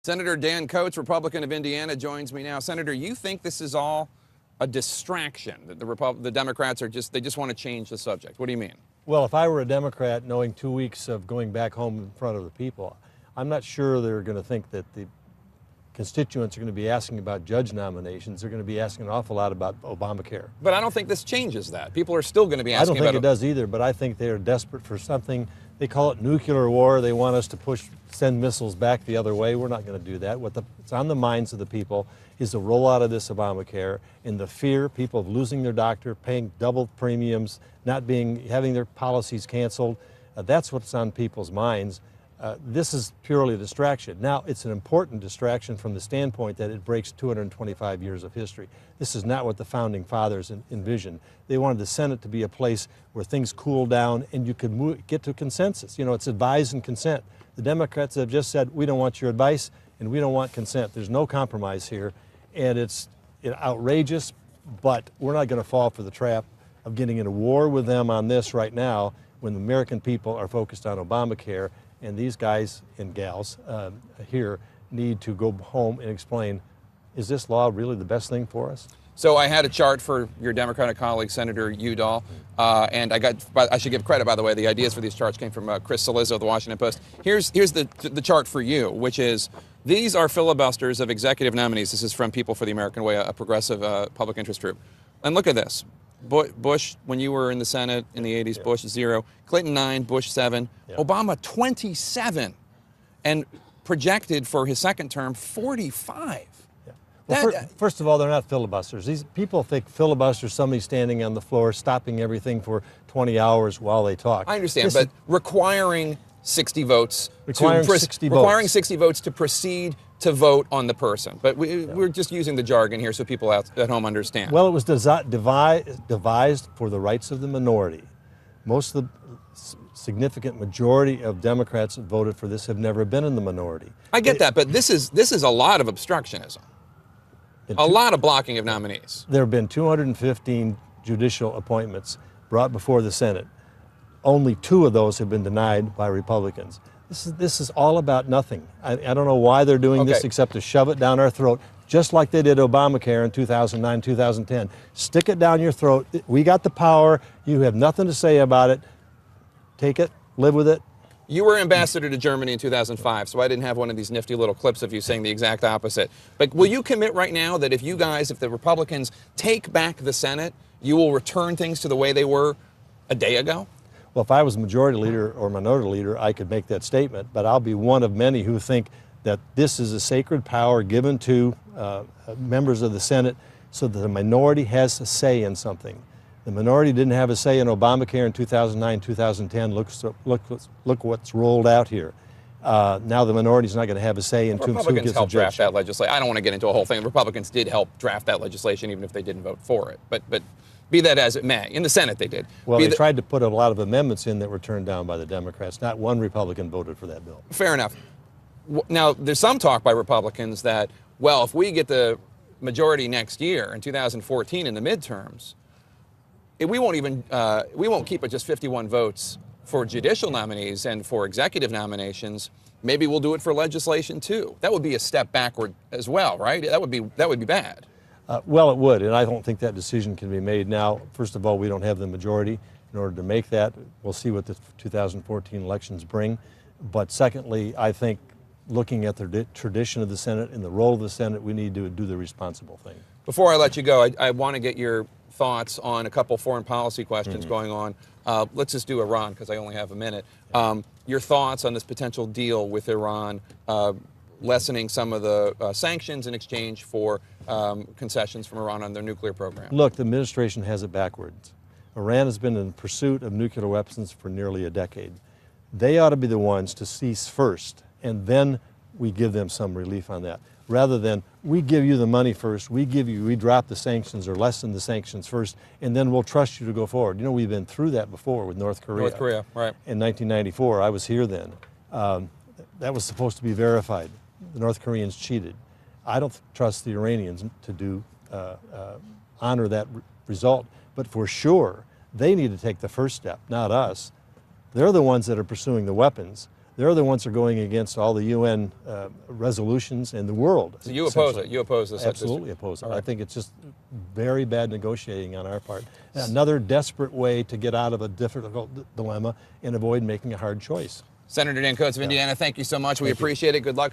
Senator Dan Coats, Republican of Indiana, joins me now. Senator, you think this is all a distraction, that the Democrats they just want to change the subject? What do you mean? Well, if I were a Democrat knowing 2 weeks of going back home in front of the people, I'm not sure they're going to think that the constituents are going to be asking about judge nominations. They're going to be asking an awful lot about Obamacare. But I don't think this changes that. People are still going to be asking about it. I don't think it does either, but I think they are desperate for something. They call it nuclear war. They want us to send missiles back the other way. We're not going to do that. What's on the minds of the people is the rollout of this Obamacare and the fear, people of losing their doctor, paying double premiums, having their policies canceled. That's what's on people's minds. This is purely a distraction. Now, it's an important distraction from the standpoint that it breaks 225 years of history. This is not what the Founding Fathers envisioned. They wanted the Senate to be a place where things cool down and you could get to consensus. You know, it's advise and consent. The Democrats have just said, we don't want your advice and we don't want consent. There's no compromise here, and it's outrageous, but we're not going to fall for the trap of getting in a war with them on this right now when the American people are focused on Obamacare. And these guys and gals here need to go home and explain, is this law really the best thing for us? So I had a chart for your Democratic colleague, Senator Udall, and I should give credit, by the way, the ideas for these charts came from Chris Cillizza of the Washington Post. Here's the chart for you, which is, these are filibusters of executive nominees. This is from People for the American Way, a progressive public interest group. And look at this. Bush, when you were in the Senate in the 80s, Bush 0, Clinton 9, Bush 7, Obama 27, and projected for his second term 45. Well, first of all, they're not filibusters. These people think filibusters, somebody standing on the floor, stopping everything for 20 hours while they talk. I understand, but requiring 60 votes. Requiring 60 votes to proceed to vote on the person. But we're just using the jargon here so people at home understand. Well, it was devised for the rights of the minority. Most of the significant majority of Democrats that voted for this have never been in the minority. I get that, but this is a lot of obstructionism. A lot of blocking of nominees. There have been 215 judicial appointments brought before the Senate. Only 2 of those have been denied by Republicans. This is all about nothing. I don't know why they're doing this except to shove it down our throat, just like they did Obamacare in 2009, 2010. Stick it down your throat. We got the power. You have nothing to say about it. Take it, live with it. You were ambassador to Germany in 2005, so I didn't have one of these nifty little clips of you saying the exact opposite. But will you commit right now that if the Republicans take back the Senate, you will return things to the way they were a day ago? Well, if I was majority leader or minority leader, I could make that statement, but I'll be one of many who think that this is a sacred power given to members of the Senate so that the minority has a say in something. The minority didn't have a say in Obamacare in 2009, 2010. Look what's rolled out here. Now the minority's not going to have a say in who gets a Republicans helped draft judge. that legislation. I don't want to get into a whole thing. The Republicans did help draft that legislation, even if they didn't vote for it. But be that as it may, in the Senate they did. Well, they tried to put a lot of amendments in that were turned down by the Democrats. Not one Republican voted for that bill. Fair enough. Now, there's some talk by Republicans that, well, if we get the majority next year in 2014 in the midterms, we won't keep it just 51 votes for judicial nominees and for executive nominations. Maybe we'll do it for legislation too. That would be a step backward as well, right? That would be bad. Well, it would, and I don't think that decision can be made now. First of all, we don't have the majority in order to make that. We'll see what the 2014 elections bring. But secondly, I think looking at the tradition of the Senate and the role of the Senate, we need to do the responsible thing. Before I let you go, I want to get your thoughts on a couple foreign policy questions going on. Let's just do Iran because I only have a minute. Your thoughts on this potential deal with Iran, lessening some of the sanctions in exchange for concessions from Iran on their nuclear program? Look, the administration has it backwards. Iran has been in pursuit of nuclear weapons for nearly a decade. They ought to be the ones to cease first, and then we give them some relief on that. Rather than, we give you the money first, we drop the sanctions or lessen the sanctions first, and then we'll trust you to go forward. You know, we've been through that before with North Korea. North Korea, right. In 1994, I was here then. That was supposed to be verified. The North Koreans cheated. I don't trust the Iranians to honor that result, but for sure, they need to take the first step, not us. They're the ones that are pursuing the weapons. They're the ones who are going against all the UN resolutions in the world. So you oppose it? You oppose this? Absolutely oppose it. All right. I think it's just very bad negotiating on our part. Another desperate way to get out of a difficult dilemma and avoid making a hard choice. Senator Dan Coats of Indiana, thank you so much. We appreciate it. Good luck.